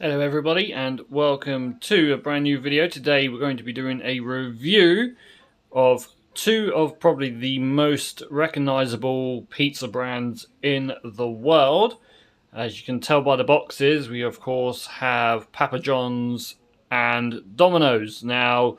Hello everybody and welcome to a brand new video. Today we're going to be doing a review of two of probably the most recognizable pizza brands in the world. As you can tell by the boxes, we of course have Papa John's and Domino's. Now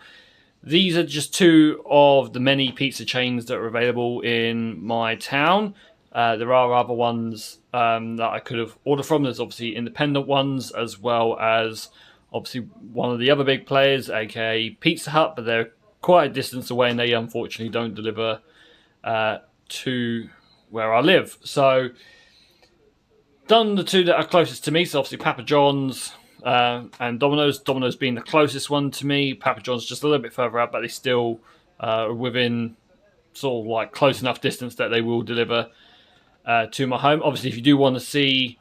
these are just two of the many pizza chains that are available in my town. There are other ones that I could have ordered from. There's obviously independent ones, as well as obviously one of the other big players, aka Pizza Hut, but they're quite a distance away and they unfortunately don't deliver to where I live. So, done the two that are closest to me, so obviously Papa John's and Domino's. Domino's being the closest one to me. Papa John's just a little bit further out, but they still are within sort of like close enough distance that they will deliver to my home. Obviously, if you do want to see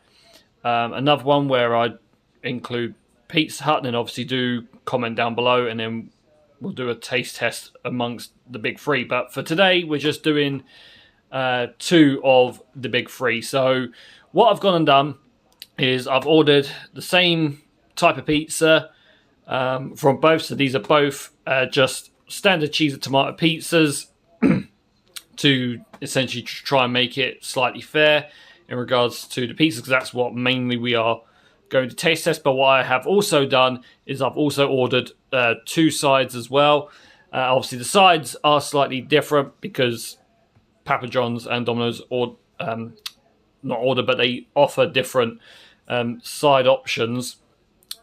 another one where I include Pizza Hut, then obviously do comment down below and then we'll do a taste test amongst the big three. But for today, we're just doing two of the big three. So what I've gone and done is I've ordered the same type of pizza from both. So these are both just standard cheese and tomato pizzas to essentially try and make it slightly fair in regards to the pizza, because that's what mainly we are going to taste test. But what I have also done is I've also ordered two sides as well. Obviously the sides are slightly different because Papa John's and Domino's but they offer different side options.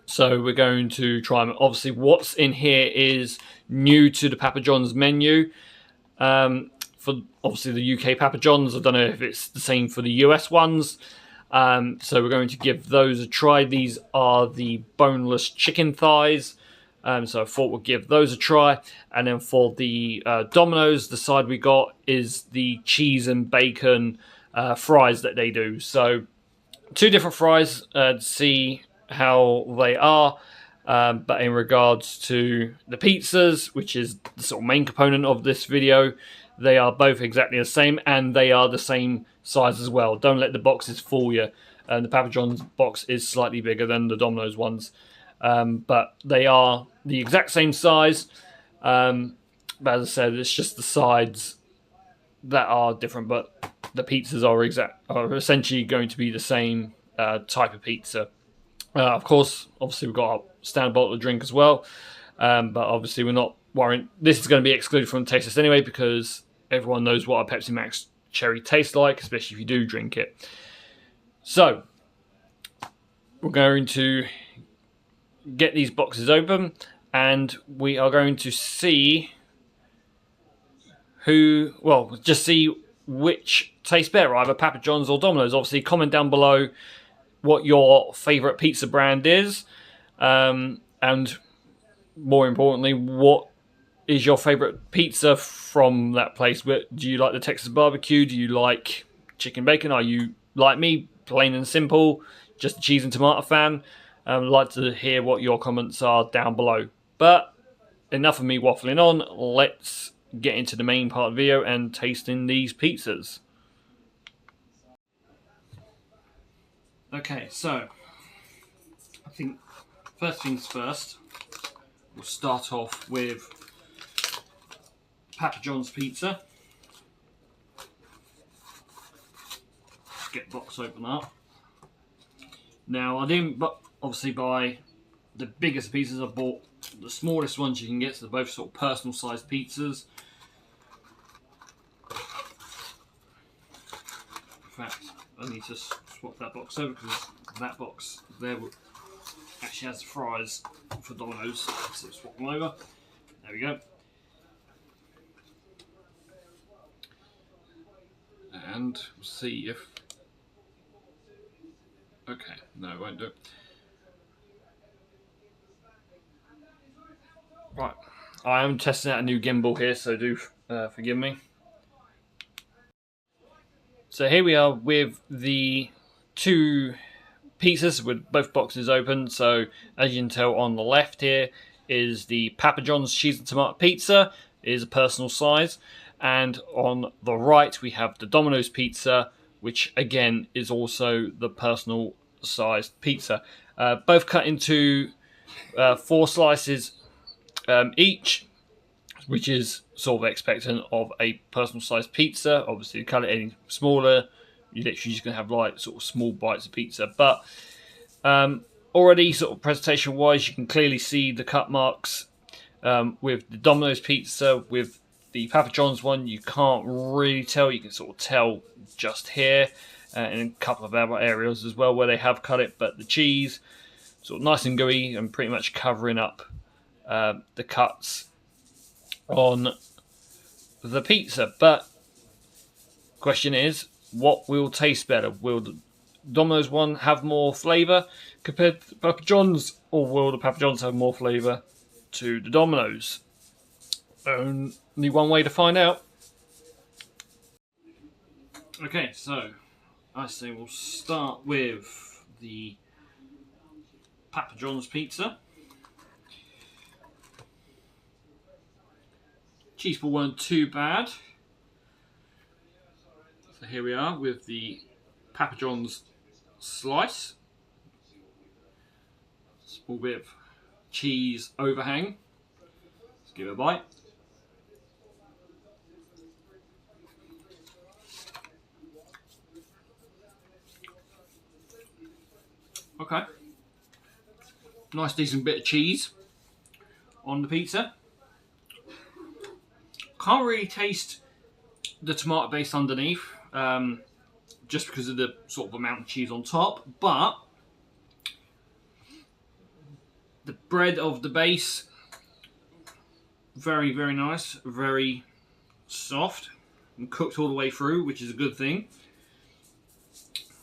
So we're going to try and obviously what's in here is new to the Papa John's menu. For obviously the UK Papa John's, I don't know if it's the same for the US ones. So we're going to give those a try. These are the boneless chicken thighs. So I thought we'll give those a try. And then for the Domino's, the side we got is the cheese and bacon fries that they do. So two different fries to see how they are. But in regards to the pizzas, which is the sort of main component of this video, they are both exactly the same, and they are the same size as well. Don't let the boxes fool you. The Papa John's box is slightly bigger than the Domino's ones, but they are the exact same size. But as I said, it's just the sides that are different, but the pizzas are essentially going to be the same type of pizza. Of course, obviously we've got our standard bottle of drink as well, but obviously we're not worrying. This is going to be excluded from the taste test anyway, because everyone knows what a Pepsi Max cherry tastes like, especially if you do drink it. So we're going to get these boxes open and we are going to see just see which tastes better, either Papa John's or Domino's. Obviously comment down below what your favourite pizza brand is, and more importantly, what is your favourite pizza from that place? Do you like the Texas barbecue? Do you like chicken bacon? Are you, like me, plain and simple, just a cheese and tomato fan? I'd like to hear what your comments are down below. But enough of me waffling on. Let's get into the main part of the video and tasting these pizzas. Okay, so I think first things first, we'll start off with Papa John's pizza. Let's get the box open up. Now I didn't obviously buy the biggest pizzas. I bought the smallest ones you can get, so they're both sort of personal sized pizzas. In fact, I need to swap that box over because that box there actually has the fries for Domino's. So swap them over. There we go. And we'll see if... Okay, no, it won't do it. Right, I am testing out a new gimbal here, so do forgive me. So here we are with the two pizzas with both boxes open. So as you can tell on the left here is the Papa John's cheese and tomato pizza. It is a personal size. And on the right we have the Domino's pizza, which again is also the personal sized pizza. Both cut into 4 slices each, which is sort of expectant of a personal sized pizza. Obviously, you cut it any smaller, you're literally just going to have like sort of small bites of pizza. But already, sort of presentation wise, you can clearly see the cut marks with the Domino's pizza. With the Papa John's one, you can't really tell. You can sort of tell just here and in a couple of other areas as well where they have cut it. But the cheese, sort of nice and gooey and pretty much covering up the cuts on the pizza. But question is, what will taste better? Will the Domino's one have more flavour compared to the Papa John's, or will the Papa John's have more flavour to the Domino's? Only one way to find out. Okay, so I say we'll start with the Papa John's pizza. Cheese ball weren't too bad. So here we are with the Papa John's slice. Small bit of cheese overhang. Let's give it a bite. Okay. Nice decent bit of cheese on the pizza. Can't really taste the tomato base underneath, just because of the sort of amount of cheese on top, but the bread of the base, very, very nice, very soft and cooked all the way through, which is a good thing.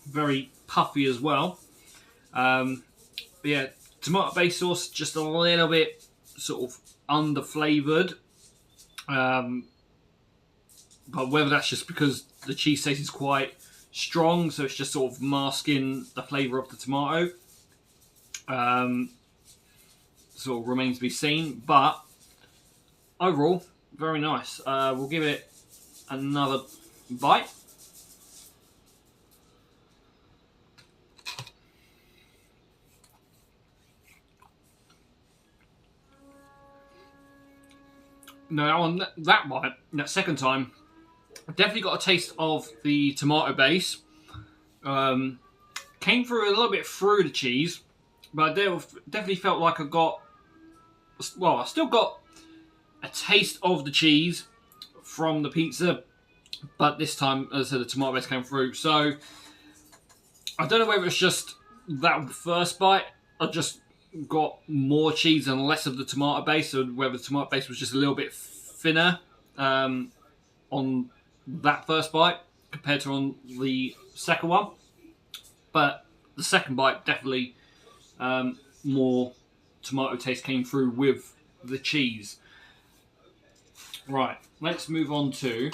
Very puffy as well. But yeah, tomato base sauce just a little bit sort of under flavoured. But whether that's just because the cheese taste is quite strong, so it's just sort of masking the flavour of the tomato, sort of remains to be seen. But overall, very nice. We'll give it another bite. No, on that bite, that second time, I definitely got a taste of the tomato base. Came through a little bit through the cheese, but I definitely felt like I got, well, I still got a taste of the cheese from the pizza, but this time, as I said, the tomato base came through. So I don't know whether it's just that first bite, I just got more cheese and less of the tomato base, or whether the tomato base was just a little bit thinner on that first bite compared to on the second one. But the second bite, definitely more tomato taste came through with the cheese. Right, let's move on to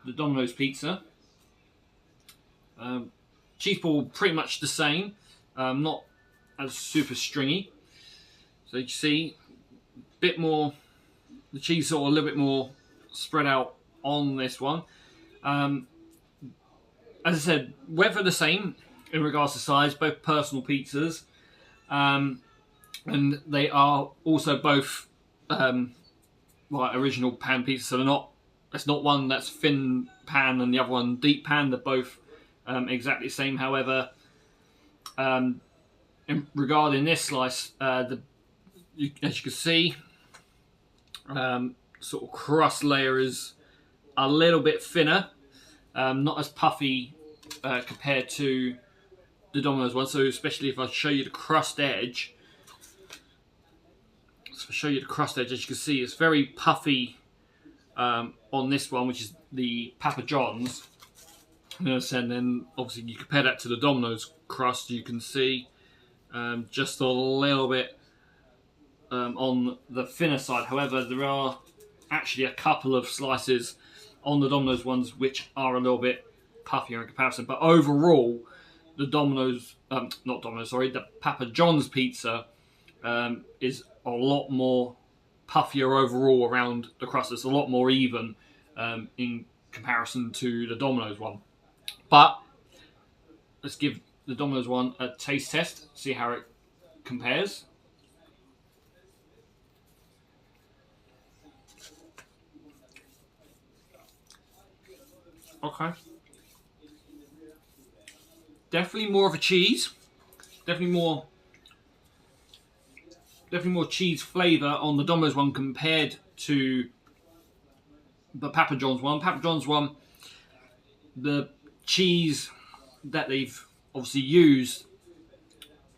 the Domino's pizza. Cheese ball pretty much the same, not as super stringy. So you can see a bit more, the cheese sort of a little bit more spread out on this one. As I said, whether the same in regards to size, both personal pizzas, and they are also both like original pan pizzas. So they're not. It's not one that's thin pan and the other one deep pan. They're both exactly the same. However, regarding this slice, as you can see, sort of crust layer is a little bit thinner, not as puffy compared to the Domino's one. So especially if I show you the crust edge, as you can see, it's very puffy on this one, which is the Papa John's. And then obviously you compare that to the Domino's crust, you can see just a little bit on the thinner side. However, there are actually a couple of slices on the Domino's ones which are a little bit puffier in comparison. But overall, the the Papa John's pizza is a lot more puffier overall around the crust. It's a lot more even in comparison to the Domino's one. But let's give the Domino's one a taste test, see how it compares. Okay. Definitely more of a cheese. Definitely more cheese flavour on the Domino's one compared to the Papa John's one. Papa John's one, the cheese that they've obviously used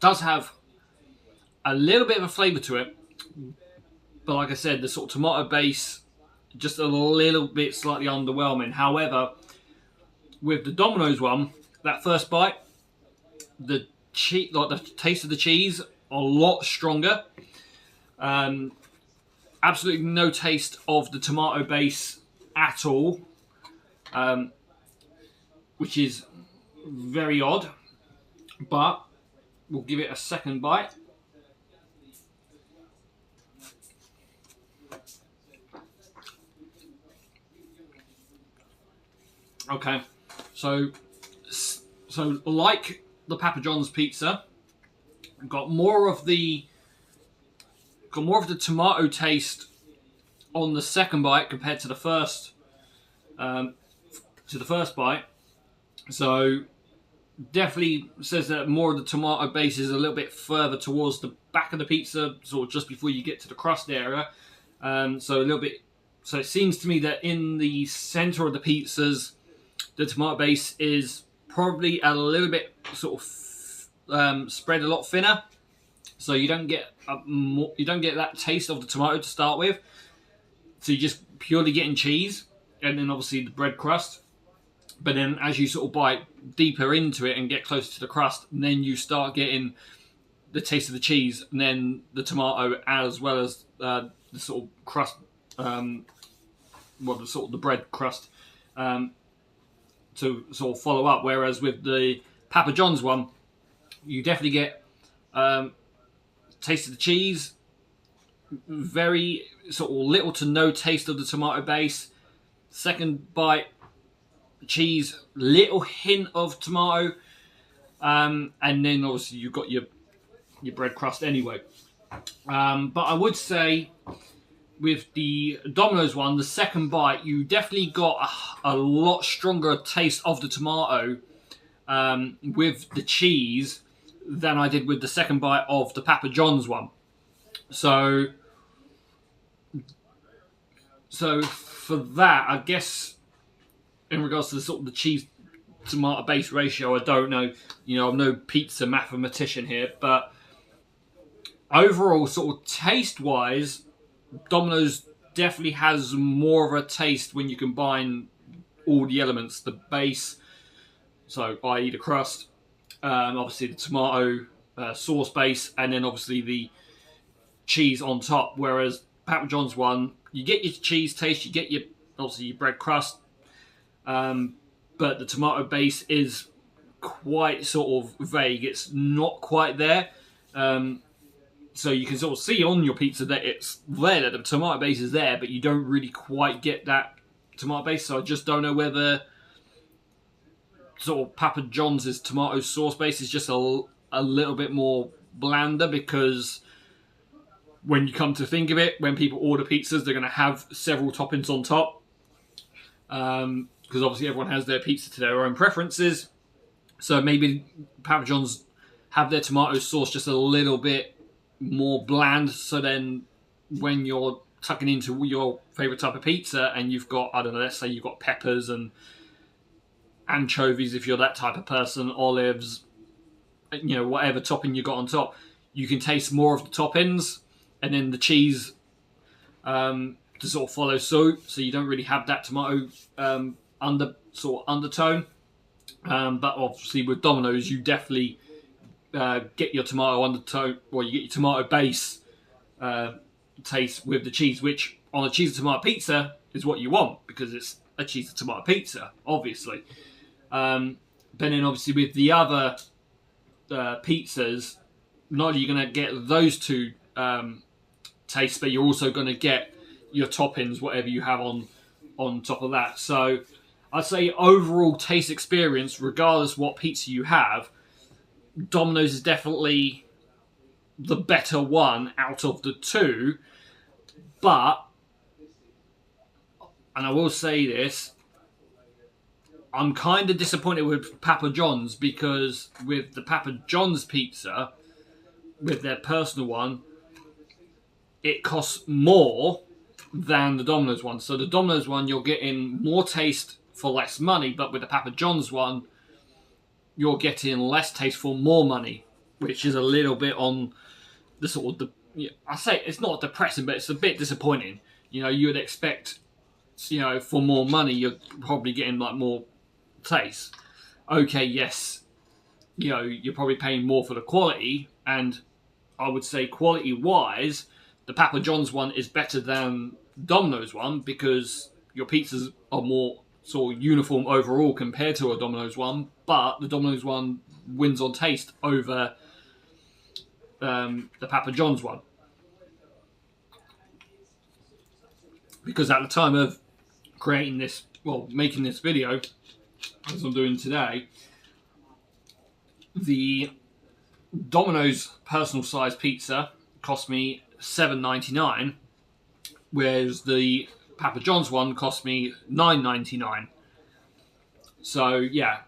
does have a little bit of a flavour to it, but like I said, the sort of tomato base just a little bit slightly underwhelming. However, with the Domino's one, that first bite, the taste of the cheese a lot stronger. Absolutely no taste of the tomato base at all, which is very odd. But we'll give it a second bite. Okay, so like the Papa John's pizza, got more of the tomato taste on the second bite compared to the first bite. So definitely says that more of the tomato base is a little bit further towards the back of the pizza, sort of just before you get to the crust area. So a little bit. So it seems to me that in the center of the pizzas, the tomato base is probably a little bit sort of spread a lot thinner, so you don't get that taste of the tomato to start with. So you're just purely getting cheese, and then obviously the bread crust. But then as you sort of bite deeper into it and get closer to the crust, then you start getting the taste of the cheese, and then the tomato, as well as the sort of crust, the bread crust. To sort of follow up, whereas with the Papa John's one, you definitely get taste of the cheese, very sort of little to no taste of the tomato base. Second bite, cheese, little hint of tomato, and then obviously you've got your bread crust anyway. But I would say, with the Domino's one, the second bite, you definitely got a lot stronger taste of the tomato with the cheese than I did with the second bite of the Papa John's one. So for that, I guess in regards to the sort of the cheese tomato base ratio, I don't know. You know, I'm no pizza mathematician here, but overall, sort of taste wise, Domino's definitely has more of a taste when you combine all the elements. The base, so i.e. the crust, obviously the tomato sauce base, and then obviously the cheese on top. Whereas Papa John's one, you get your cheese taste, you get obviously your bread crust, but the tomato base is quite sort of vague. It's not quite there. So you can sort of see on your pizza that it's there, that the tomato base is there, but you don't really quite get that tomato base. So I just don't know whether sort of Papa John's tomato sauce base is just a little bit more blander, because when you come to think of it, when people order pizzas, they're going to have several toppings on top, because obviously everyone has their pizza to their own preferences. So maybe Papa John's have their tomato sauce just a little bit more bland, so then when you're tucking into your favourite type of pizza and you've got, I don't know, let's say you've got peppers and anchovies if you're that type of person, olives, you know, whatever topping you got on top, you can taste more of the toppings, and then the cheese to sort of follow suit, so you don't really have that tomato undertone. But obviously with Domino's, you definitely get your tomato undertone, or you get your tomato base taste with the cheese, which on a cheese and tomato pizza is what you want, because it's a cheese and tomato pizza, obviously. But then obviously with the other pizzas, not only are you going to get those two tastes, but you're also going to get your toppings, whatever you have on top of that. So I'd say overall taste experience, regardless what pizza you have, Domino's is definitely the better one out of the two. But, and I will say this, I'm kind of disappointed with Papa John's, because with the Papa John's pizza, with their personal one, it costs more than the Domino's one. So the Domino's one, you're getting more taste for less money, but with the Papa John's one, you're getting less taste for more money, which is a little bit on the sort of I say it's not depressing, but it's a bit disappointing. You know, you would expect, you know, for more money, you're probably getting like more taste. Okay, yes, you know, you're probably paying more for the quality, and I would say quality-wise, the Papa John's one is better than Domino's one, because your pizzas are more sort of uniform overall compared to a Domino's one, but the Domino's one wins on taste over the Papa John's one. Because at the time of creating this, well, making this video, as I'm doing today, the Domino's personal size pizza cost me $7.99, whereas the Papa John's one cost me $9.99. So yeah,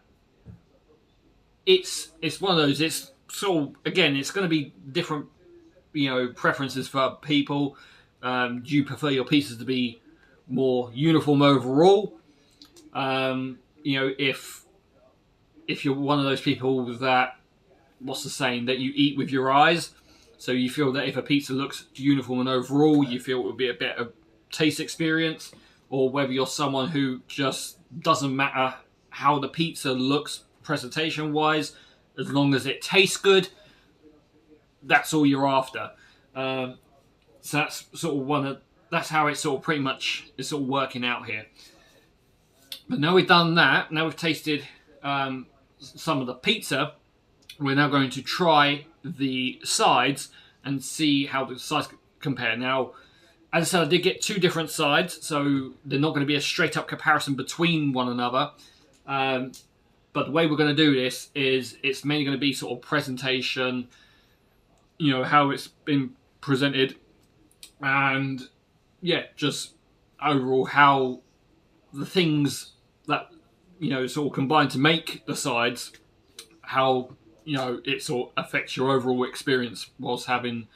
it's one of those. It's sort of, again, it's going to be different, you know, preferences for people. Do you prefer your pizzas to be more uniform overall? You know, if you're one of those people that, what's the saying, that you eat with your eyes, so you feel that if a pizza looks uniform and overall, you feel it would be a better taste experience, or whether you're someone who just doesn't matter how the pizza looks presentation wise, as long as it tastes good, that's all you're after. So that's sort of that's how it's sort of pretty much is sort of working out here. But now we've done that, now we've tasted some of the pizza, we're now going to try the sides and see how the sides compare. Now, as I said, I did get two different sides, so they're not going to be a straight up comparison between one another. But the way we're going to do this is it's mainly going to be sort of presentation, you know, how it's been presented, and yeah, just overall how the things that, you know, sort of combine to make the sides, how, you know, it sort of affects your overall experience whilst having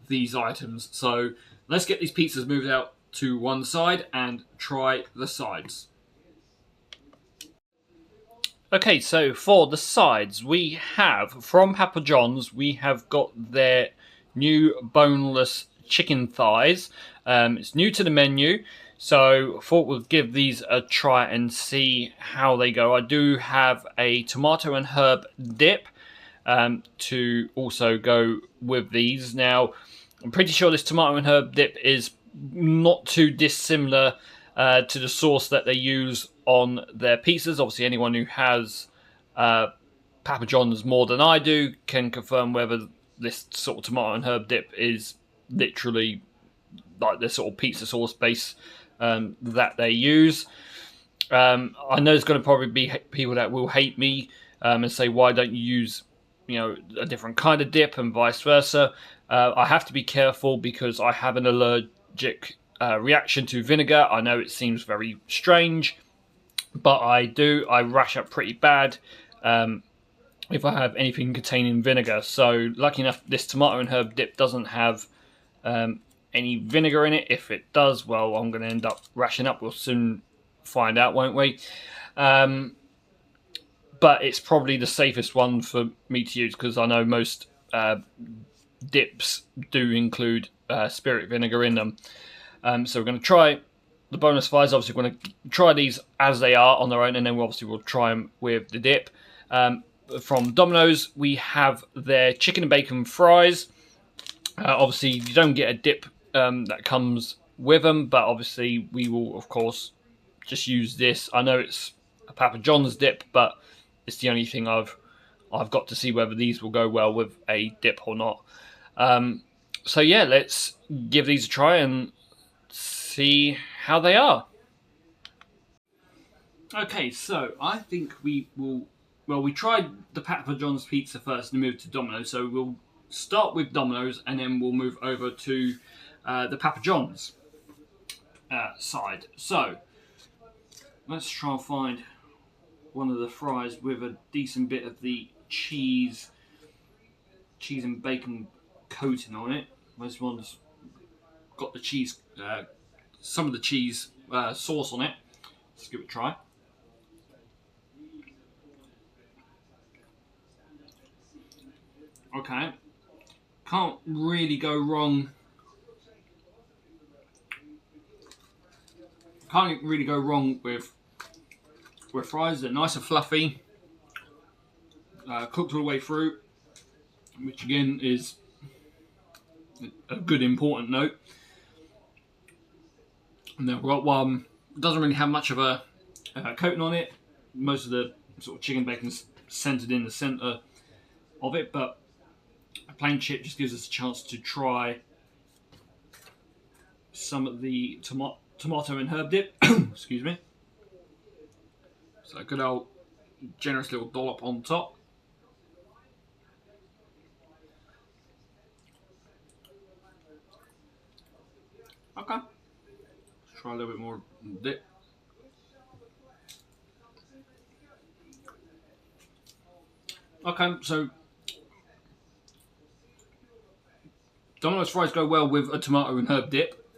these items. So let's get these pizzas moved out to one side and try the sides. Okay, so for the sides, we have, from Papa John's, we have got their new boneless chicken thighs. It's new to the menu, so I thought we'll give these a try and see how they go. I do have a tomato and herb dip to also go with these. Now, I'm pretty sure this tomato and herb dip is not too dissimilar to the sauce that they use on their pizzas. Obviously, anyone who has Papa John's more than I do can confirm whether this sort of tomato and herb dip is literally like the sort of pizza sauce base that they use. I know there's going to probably be people that will hate me and say, why don't you use, you know, a different kind of dip, and vice versa. I have to be careful because I have an allergic reaction to vinegar. I know it seems very strange, but I rash up pretty bad if I have anything containing vinegar. So lucky enough, this tomato and herb dip doesn't have any vinegar in it. If it does, well, I'm going to end up rashing up. We'll soon find out, won't we? But it's probably the safest one for me to use, because I know most dips do include spirit vinegar in them. So we're going to try the bonus thighs. Obviously, we're going to try these as they are on their own, and then we'll try them with the dip. From Domino's, we have their chicken and bacon fries. Obviously, you don't get a dip that comes with them, but obviously we will, of course, just use this. I know it's a Papa John's dip, but it's the only thing I've got to see whether these will go well with a dip or not. So yeah, let's give these a try and see how they are. Okay, so I think we will. Well, we tried the Papa John's pizza first and moved to Domino, so we'll start with Domino's and then we'll move over to the Papa John's side. So let's try and find one of the fries with a decent bit of the cheese and bacon coating on it. This one's got the cheese, some of the cheese sauce on it. Let's give it a try. Okay, can't really go wrong. Can't really go wrong with fries. They're nice and fluffy, cooked all the way through, which again is a good important note. And then we've got one, doesn't really have much of a coating on it. Most of the sort of chicken bacon's centered in the center of it, but a plain chip just gives us a chance to try some of the tomato and herb dip. Excuse me. So a good old generous little dollop on top. Okay. Let's try a little bit more dip. Okay, so Domino's fries go well with a tomato and herb dip,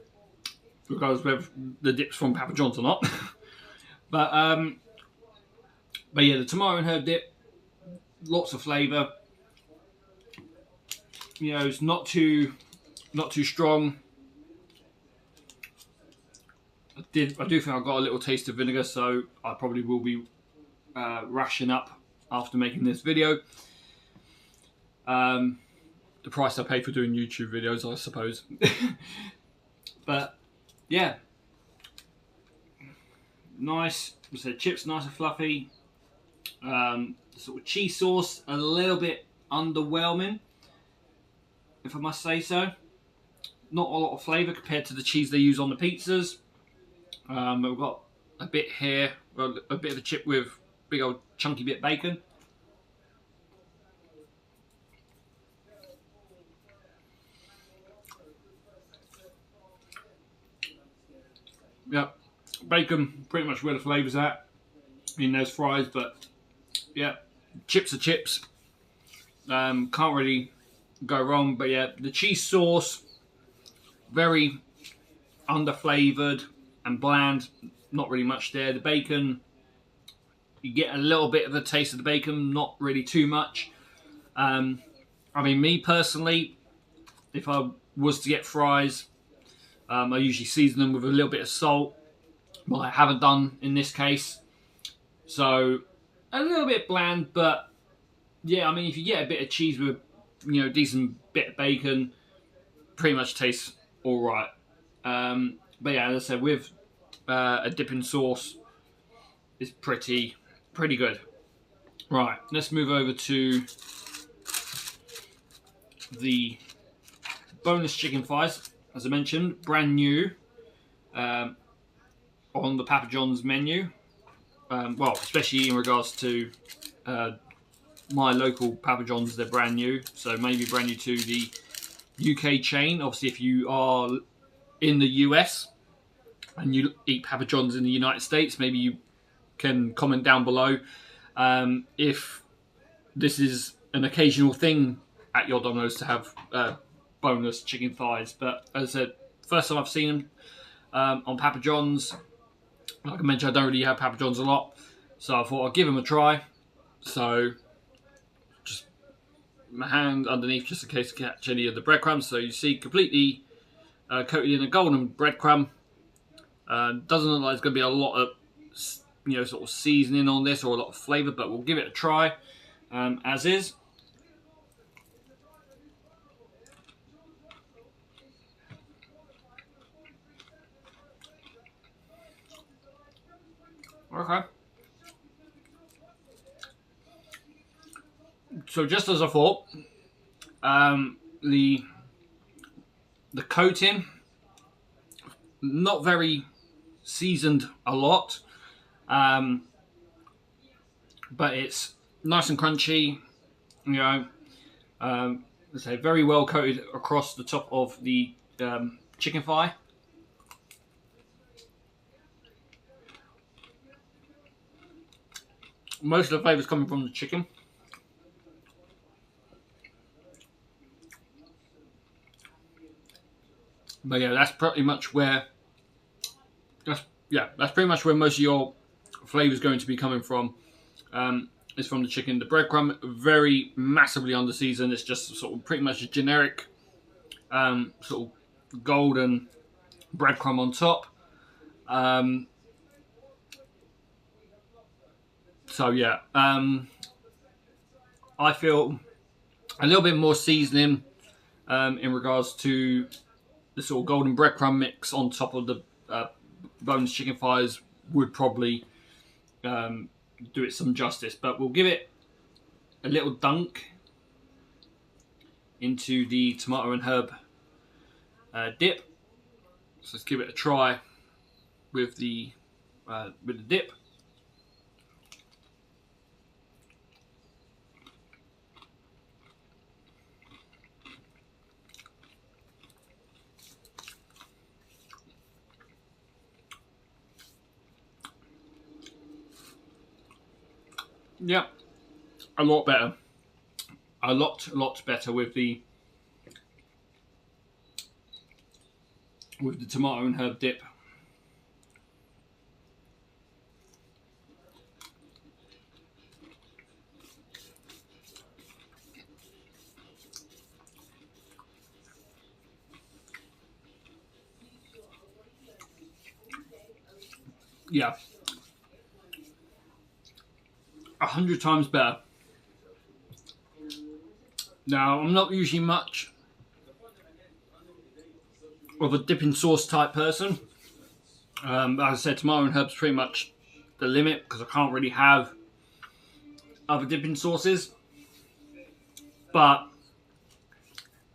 regardless of whether the dip's from Papa John's or not. but yeah, the tomato and herb dip, lots of flavour. You know, it's not too strong. I do think I got a little taste of vinegar, so I probably will be rashing up after making this video. The price I pay for doing YouTube videos, I suppose. But yeah, nice. We said chips nice and fluffy. Sort of cheese sauce a little bit underwhelming, if I must say so. Not a lot of flavour compared to the cheese they use on the pizzas. We've got a bit here, well, a bit of a chip with big old chunky bit of bacon. Yeah, bacon pretty much where the flavour's at in those fries, but yeah, chips are chips. Can't really go wrong, but yeah, the cheese sauce, very under-flavoured and bland, not really much there. The bacon, you get a little bit of a taste of the bacon, not really too much. I mean, me personally, if I was to get fries, I usually season them with a little bit of salt, but I haven't done in this case. So, a little bit bland, but yeah, I mean, if you get a bit of cheese with, you know, decent bit of bacon, pretty much tastes alright. But yeah, as I said, with a dipping sauce, it's pretty good. Right, let's move over to the boneless chicken thighs. As I mentioned, brand new on the Papa John's menu. Well, especially in regards to my local Papa John's, they're brand new. So maybe brand new to the UK chain. Obviously, if you are in the US and you eat Papa John's in the United States, maybe you can comment down below if this is an occasional thing at your Domino's to have boneless chicken thighs. But as I said, first time I've seen them on Papa John's. Like I mentioned, I don't really have Papa John's a lot, so I thought I'd give them a try. So just my hand underneath just in case to catch any of the breadcrumbs. So you see completely coated in a golden breadcrumb. Doesn't look like there's going to be a lot of, you know, sort of seasoning on this or a lot of flavour, but we'll give it a try as is. Okay. So just as I thought, the coating, not very seasoned a lot. But it's nice and crunchy, you know. Let's say very well coated across the top of the chicken thigh. Most of the flavours coming from the chicken. But yeah, that's pretty much where that's pretty much where most of your flavour is going to be coming from. Is from the chicken. The breadcrumb, very massively under seasoned. It's just sort of pretty much a generic sort of golden breadcrumb on top. So yeah, I feel a little bit more seasoning in regards to the sort of golden breadcrumb mix on top of the boneless chicken thighs would probably do it some justice. But we'll give it a little dunk into the tomato and herb dip. So let's give it a try with the dip. Yeah, a lot better. A lot better with the tomato and herb dip. Yeah, 100 times better. Now, I'm not usually much of a dipping sauce type person. As I said, tomato and herb's pretty much the limit because I can't really have other dipping sauces. But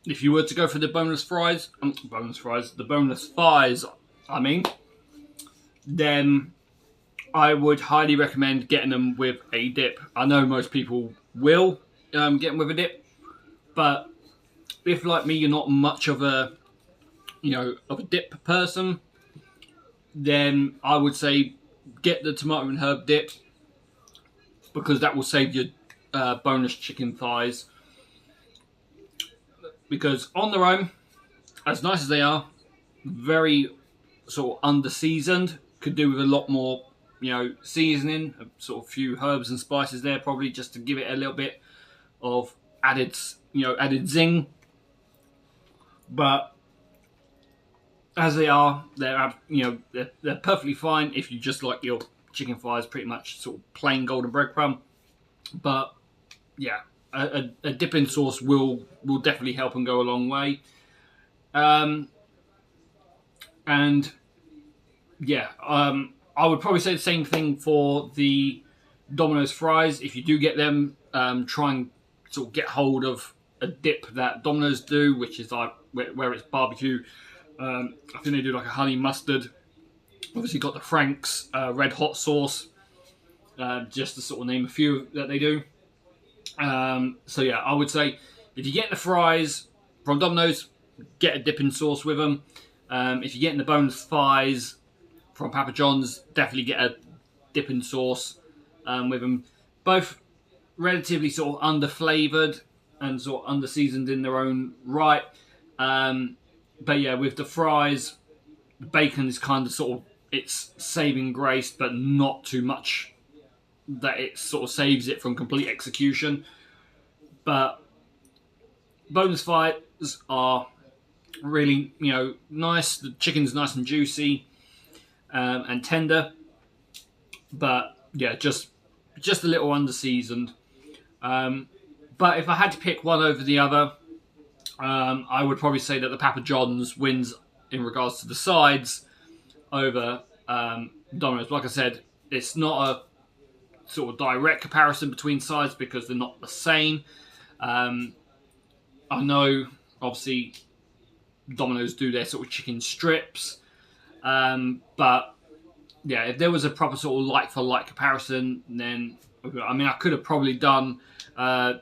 if you were to go for the boneless thighs, I mean, then I would highly recommend getting them with a dip. I know most people will get them with a dip, but if like me, you're not much of a dip person, then I would say get the tomato and herb dip because that will save your boneless chicken thighs. Because on their own, as nice as they are, very sort of under seasoned. Could do with a lot more, seasoning, a sort of few herbs and spices there, probably just to give it a little bit of added zing. But as they are, they're perfectly fine if you just like your chicken thighs pretty much sort of plain golden breadcrumb. But yeah, a dipping sauce will definitely help and go a long way. And yeah, I would probably say the same thing for the Domino's fries. If you do get them, try and sort of get hold of a dip that Domino's do, which is like where it's barbecue. I think they do like a honey mustard. Obviously got the Frank's red hot sauce, just to sort of name a few that they do. So yeah, I would say if you get the fries from Domino's, get a dipping sauce with them. If you're getting the boneless thighs from Papa John's, definitely get a dipping sauce with them. Both relatively sort of under-flavoured and sort of under-seasoned in their own right. But yeah, with the fries, the bacon is kind of sort of its saving grace, but not too much that it sort of saves it from complete execution. But boneless thighs are really, nice. The chicken's nice and juicy and tender, but yeah, just a little under seasoned. But if I had to pick one over the other, I would probably say that the Papa John's wins in regards to the sides over Domino's. Like I said, it's not a sort of direct comparison between sides because they're not the same. I know, obviously, Domino's do their sort of chicken strips, but yeah, if there was a proper sort of like for like comparison, then I mean I could have probably done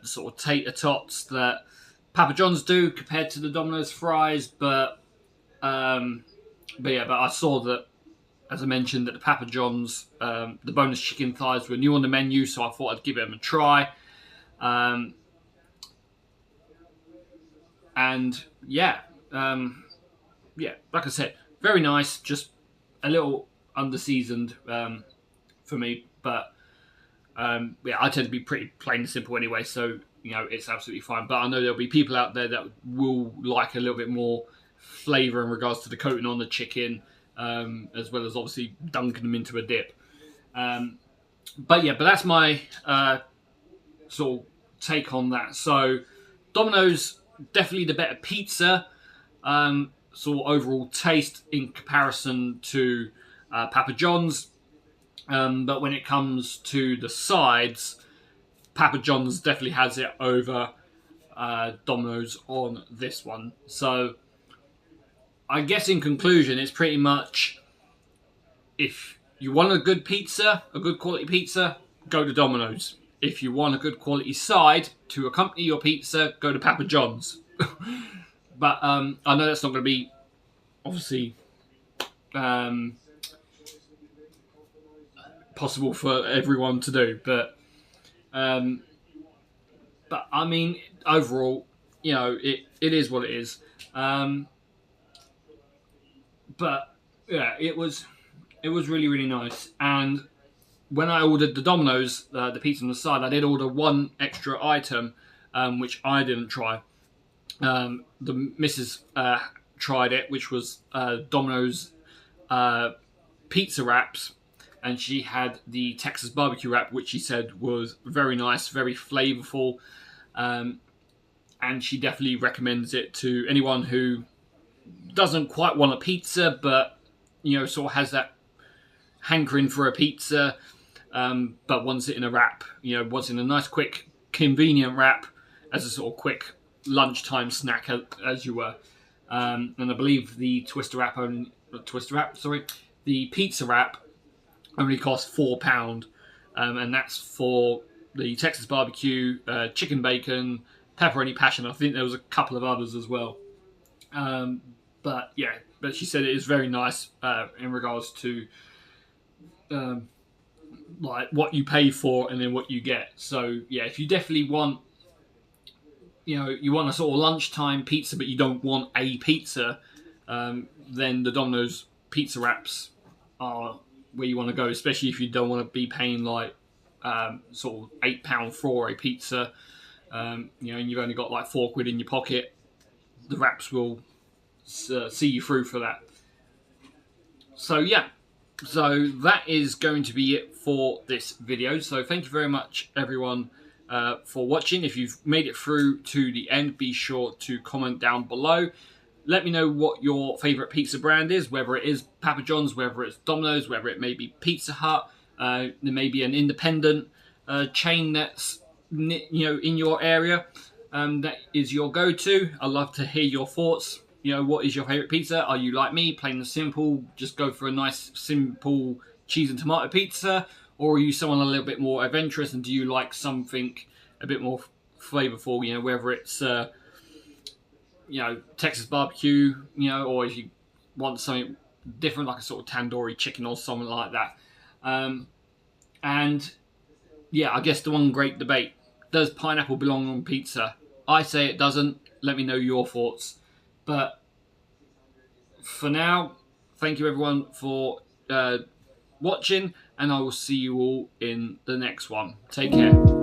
sort of tater tots that Papa John's do compared to the Domino's fries, but yeah, but I saw that, as I mentioned, that the Papa John's the bonus chicken thighs were new on the menu, so I thought I'd give them a try. And yeah, yeah, like I said, very nice, just a little under-seasoned for me, but yeah, I tend to be pretty plain and simple anyway, so you know it's absolutely fine. But I know there'll be people out there that will like a little bit more flavour in regards to the coating on the chicken, as well as obviously dunking them into a dip. But yeah, but that's my sort of take on that. So Domino's definitely the better pizza, sort of overall taste in comparison to Papa John's. But when it comes to the sides, Papa John's definitely has it over Domino's on this one. So I guess in conclusion, it's pretty much, if you want a good pizza, a good quality pizza, go to Domino's. If you want a good quality side to accompany your pizza, go to Papa John's. But I know that's not going to be, obviously, possible for everyone to do. But I mean, overall, you know, it is what it is. But yeah, it was really, really nice. And when I ordered the Domino's, the pizza on the side, I did order one extra item, which I didn't try. The missus tried it, which was Domino's pizza wraps, and she had the Texas barbecue wrap, which she said was very nice, very flavourful, and she definitely recommends it to anyone who doesn't quite want a pizza, but you know, sort of has that hankering for a pizza, but wants it in a wrap. You know, wants it in a nice, quick, convenient wrap as a sort of quick lunchtime snack, as you were. And I believe the the pizza wrap only costs £4, and that's for the Texas barbecue, chicken bacon, pepperoni passion. I think there was a couple of others as well. But yeah, but she said it is very nice in regards to like what you pay for and then what you get. So yeah, if you definitely want, you know, you want a sort of lunchtime pizza, but you don't want a pizza, then the Domino's pizza wraps are where you want to go, especially if you don't want to be paying like sort of £8 for a pizza, you know, and you've only got like £4 in your pocket. The wraps will see you through for that. So yeah, so that is going to be it for this video. So thank you very much, everyone, for watching. If you've made it through to the end, be sure to comment down below. Let me know what your favourite pizza brand is, whether it is Papa John's, whether it's Domino's, whether it may be Pizza Hut. There may be an independent chain that's, you know, in your area that is your go-to. I'd love to hear your thoughts. You know, what is your favourite pizza? Are you like me, plain and simple, just go for a nice, simple cheese and tomato pizza? Or are you someone a little bit more adventurous, and do you like something a bit more flavourful, you know, whether it's, you know, Texas barbecue, you know, or if you want something different, like a sort of tandoori chicken or something like that. And yeah, I guess the one great debate, does pineapple belong on pizza? I say it doesn't. Let me know your thoughts. But for now, thank you everyone for watching, and I will see you all in the next one. Take care.